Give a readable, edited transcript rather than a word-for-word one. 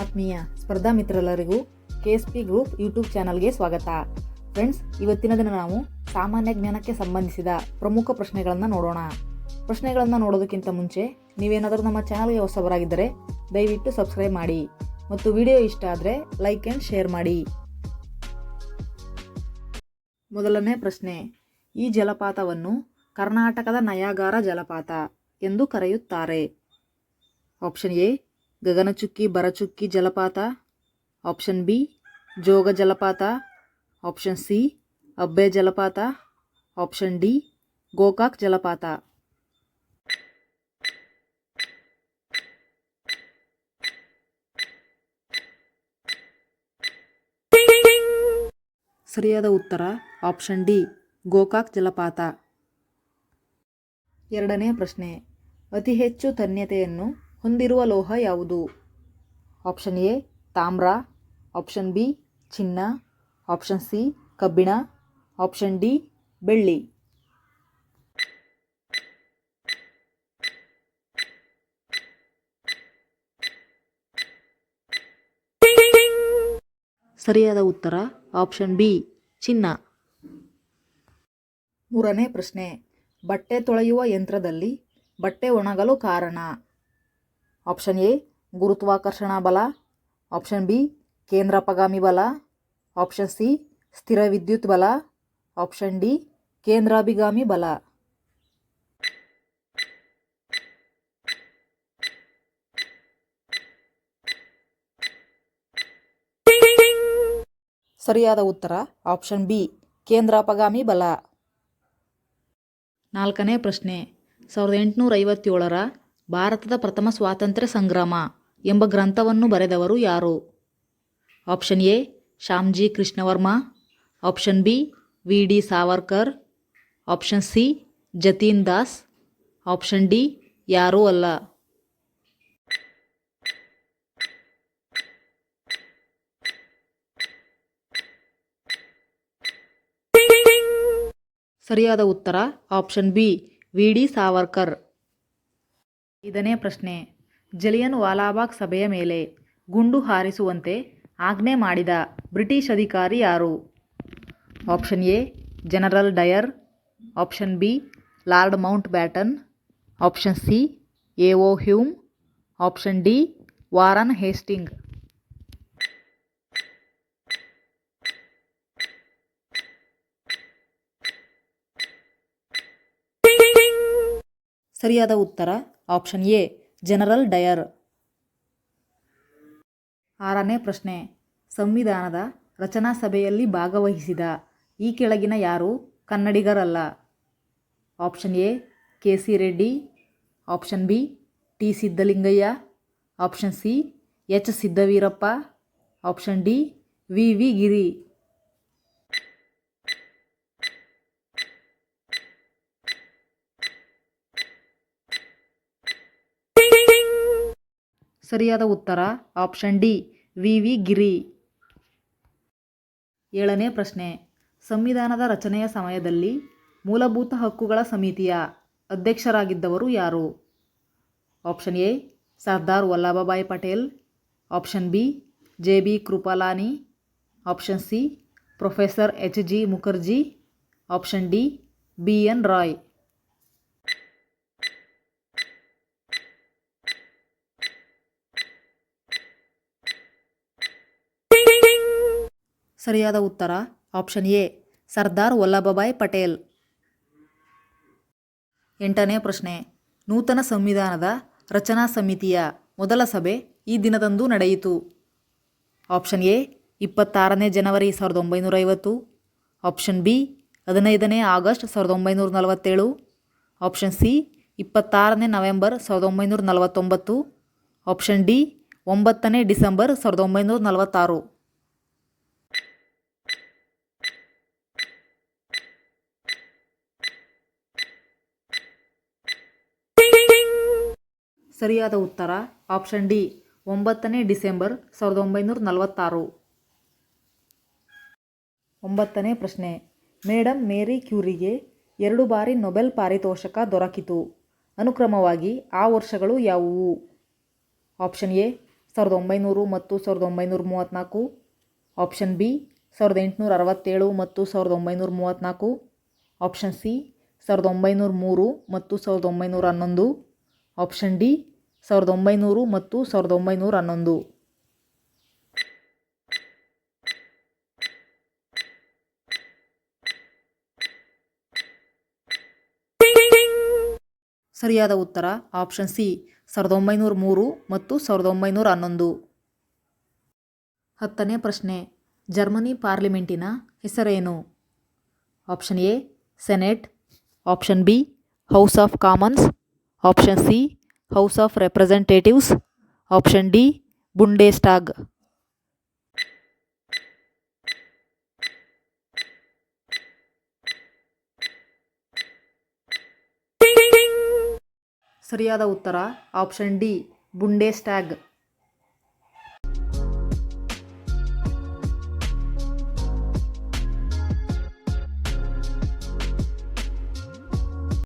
ಆತ್ಮೀಯ ಸ್ಪರ್ಧಾ ಮಿತ್ರರೆಲ್ಲರಿಗೂ KSP group YouTube ಚಾನಲ್ಗೆ ಸ್ವಾಗತ. ಫ್ರೆಂಡ್ಸ್, ಇವತ್ತಿನ ದಿನ ನಾವು ಸಾಮಾನ್ಯ ಜ್ಞಾನಕ್ಕೆ ಸಂಬಂಧಿಸಿದ ಪ್ರಮುಖ ಪ್ರಶ್ನೆಗಳನ್ನು ನೋಡೋಣ. ಪ್ರಶ್ನೆಗಳನ್ನು ನೋಡೋದಕ್ಕಿಂತ ಮುಂಚೆ ನೀವೇನಾದರೂ ನಮ್ಮ ಚಾನಲ್ಗೆ ಹೊಸಬರಾಗಿದ್ದರೆ ದಯವಿಟ್ಟು ಸಬ್ಸ್ಕ್ರೈಬ್ ಮಾಡಿ ಮತ್ತು ವಿಡಿಯೋ ಇಷ್ಟ ಆದರೆ ಲೈಕ್ ಆ್ಯಂಡ್ ಶೇರ್ ಮಾಡಿ. ಮೊದಲನೇ ಪ್ರಶ್ನೆ, ಈ ಜಲಪಾತವನ್ನು ಕರ್ನಾಟಕದ ನಯಾಗಾರ ಜಲಪಾತ ಎಂದು ಕರೆಯುತ್ತಾರೆ. ಆಪ್ಷನ್ ಎ ಗಗನಚುಕ್ಕಿ ಭರಚುಕ್ಕಿ ಜಲಪಾತ, ಆಪ್ಷನ್ ಬಿ ಜೋಗ ಜಲಪಾತ, ಆಪ್ಷನ್ ಸಿ ಅಬ್ಬೆ ಜಲಪಾತ, ಆಪ್ಷನ್ ಡಿ ಗೋಕಾಕ್ ಜಲಪಾತ. ಸರಿಯಾದ ಉತ್ತರ ಆಪ್ಷನ್ ಡಿ ಗೋಕಾಕ್ ಜಲಪಾತ. ಎರಡನೇ ಪ್ರಶ್ನೆ, ಅತಿ ಹೆಚ್ಚು ತನ್ಯತೆಯನ್ನು ಹೊಂದಿರುವ ಲೋಹ ಯಾವುದು? ಆಪ್ಷನ್ ಎ ತಾಮ್ರ, ಆಪ್ಷನ್ ಬಿ ಚಿನ್ನ, ಆಪ್ಷನ್ ಸಿ ಕಬ್ಬಿಣ, ಆಪ್ಷನ್ ಡಿ ಬೆಳ್ಳಿ. ಸರಿಯಾದ ಉತ್ತರ ಆಪ್ಷನ್ ಬಿ ಚಿನ್ನ. ಮೂರನೇ ಪ್ರಶ್ನೆ, ಬಟ್ಟೆ ತೊಳೆಯುವ ಯಂತ್ರದಲ್ಲಿ ಬಟ್ಟೆ ಒಣಗಲು ಕಾರಣ? ಆಪ್ಷನ್ ಎ ಗುರುತ್ವಾಕರ್ಷಣಾ ಬಲ, ಆಪ್ಷನ್ ಬಿ ಕೇಂದ್ರಾಪಗಾಮಿ ಬಲ, ಆಪ್ಷನ್ ಸಿ ಸ್ಥಿರ ವಿದ್ಯುತ್ ಬಲ, ಆಪ್ಷನ್ ಡಿ ಕೇಂದ್ರಾಭಿಗಾಮಿ ಬಲ. ಸರಿಯಾದ ಉತ್ತರ ಆಪ್ಷನ್ ಬಿ ಕೇಂದ್ರಾಪಗಾಮಿ ಬಲ. ನಾಲ್ಕನೇ ಪ್ರಶ್ನೆ, 1857ರ ಭಾರತದ ಪ್ರಥಮ ಸ್ವಾತಂತ್ರ್ಯ ಸಂಗ್ರಾಮ ಎಂಬ ಗ್ರಂಥವನ್ನು ಬರೆದವರು ಯಾರು? Option A Shyamji Krishnavarma, option B VD. Savarkar, option C Jatin Das, option D ಯಾರೂ ಅಲ್ಲ. ಸರಿಯಾದ ಉತ್ತರ ಆಪ್ಷನ್ ಬಿ ವಿ.ಡಿ. ಸಾವರ್ಕರ್. ಐದನೇ ಪ್ರಶ್ನೆ, ಜಲಿಯನ್ ವಾಲಾಬಾಗ್ ಸಭೆಯ ಮೇಲೆ ಗುಂಡು ಹಾರಿಸುವಂತೆ ಆಜ್ಞೆ ಮಾಡಿದ ಬ್ರಿಟಿಷ್ ಅಧಿಕಾರಿ ಯಾರು? Option A General Dyer, option B Lord Mountbatten, option C A O. Hume, option D Warren Hasting. ಸರಿಯಾದ ಉತ್ತರ ಆಪ್ಷನ್ ಎ ಜನರಲ್ ಡಯರ್. ಆರನೇ ಪ್ರಶ್ನೆ, ಸಂವಿಧಾನದ ರಚನಾ ಸಭೆಯಲ್ಲಿ ಭಾಗವಹಿಸಿದ ಈ ಕೆಳಗಿನ ಯಾರು ಕನ್ನಡಿಗರಲ್ಲ? Option A K C. Reddy, option B T. Siddalingaiah, option C H. Siddaveerappa, option D V V. Giri. ಸರಿಯಾದ ಉತ್ತರ ಆಪ್ಷನ್ ಡಿ ವಿ.ವಿ. ಗಿರಿ. ಏಳನೇ ಪ್ರಶ್ನೆ, ಸಂವಿಧಾನದ ರಚನೆಯ ಸಮಯದಲ್ಲಿ ಮೂಲಭೂತ ಹಕ್ಕುಗಳ ಸಮಿತಿಯ ಅಧ್ಯಕ್ಷರಾಗಿದ್ದವರು ಯಾರು? Option A Sardar Vallabhbhai Patel, option B J B. Kripalani, option C professor H G. Mukherjee, option D B N. Roy. ಸರಿಯಾದ ಉತ್ತರ ಆಪ್ಷನ್ ಎ ಸರ್ದಾರ್ ವಲ್ಲಭಭಾಯ್ ಪಟೇಲ್. ಎಂಟನೇ ಪ್ರಶ್ನೆ, ನೂತನ ಸಂವಿಧಾನದ ರಚನಾ ಸಮಿತಿಯ ಮೊದಲ ಸಭೆ ಈ ದಿನದಂದು ನಡೆಯಿತು? ಆಪ್ಷನ್ ಎ 26ನೇ ಜನವರಿ 1950, ಆಪ್ಷನ್ ಬಿ 15ನೇ ಆಗಸ್ಟ್ 1947, ಆಪ್ಷನ್ ಸಿ 26ನೇ ನವೆಂಬರ್ 1949, ಆಪ್ಷನ್ ಡಿ 9ನೇ ಡಿಸೆಂಬರ್ 1946. ಸರಿಯಾದ ಉತ್ತರ ಆಪ್ಷನ್ ಡಿ 9ನೇ ಡಿಸೆಂಬರ್ 1946. 9ನೇ ಪ್ರಶ್ನೆ, ಮೇಡಮ್ ಮೇರಿ ಕ್ಯೂರಿಗೆ 2 ಬಾರಿ ನೊಬೆಲ್ ಪಾರಿತೋಷಕ ದೊರಕಿತು. ಅನುಕ್ರಮವಾಗಿ ಆ ವರ್ಷಗಳು ಯಾವುವು? ಆಪ್ಷನ್ ಎ 1900 ಮತ್ತು 1934. ಆಪ್ಷನ್ ಬಿ 1867 ಮತ್ತು 1934. ಆಪ್ಷನ್ ಸಿ 1903 ಮತ್ತು 1911. ಆಪ್ಷನ್ ಡಿ 1900 ಮತ್ತು 1911. ಸರಿಯಾದ ಉತ್ತರ ಆಪ್ಷನ್ ಸಿ 1903 ಮತ್ತು 1911. 10ನೇ ಪ್ರಶ್ನೆ, ಜರ್ಮನಿ ಪಾರ್ಲಿಮೆಂಟಿನ ಹೆಸರೇನು? Option A senate, option B House of Commons, option C House of Representatives, option D Bundestag. ಸರಿಯಾದ ಉತ್ತರ ಆಪ್ಷನ್ ಡಿ ಬುಂಡೇಸ್ಟ್ಯಾಗ್.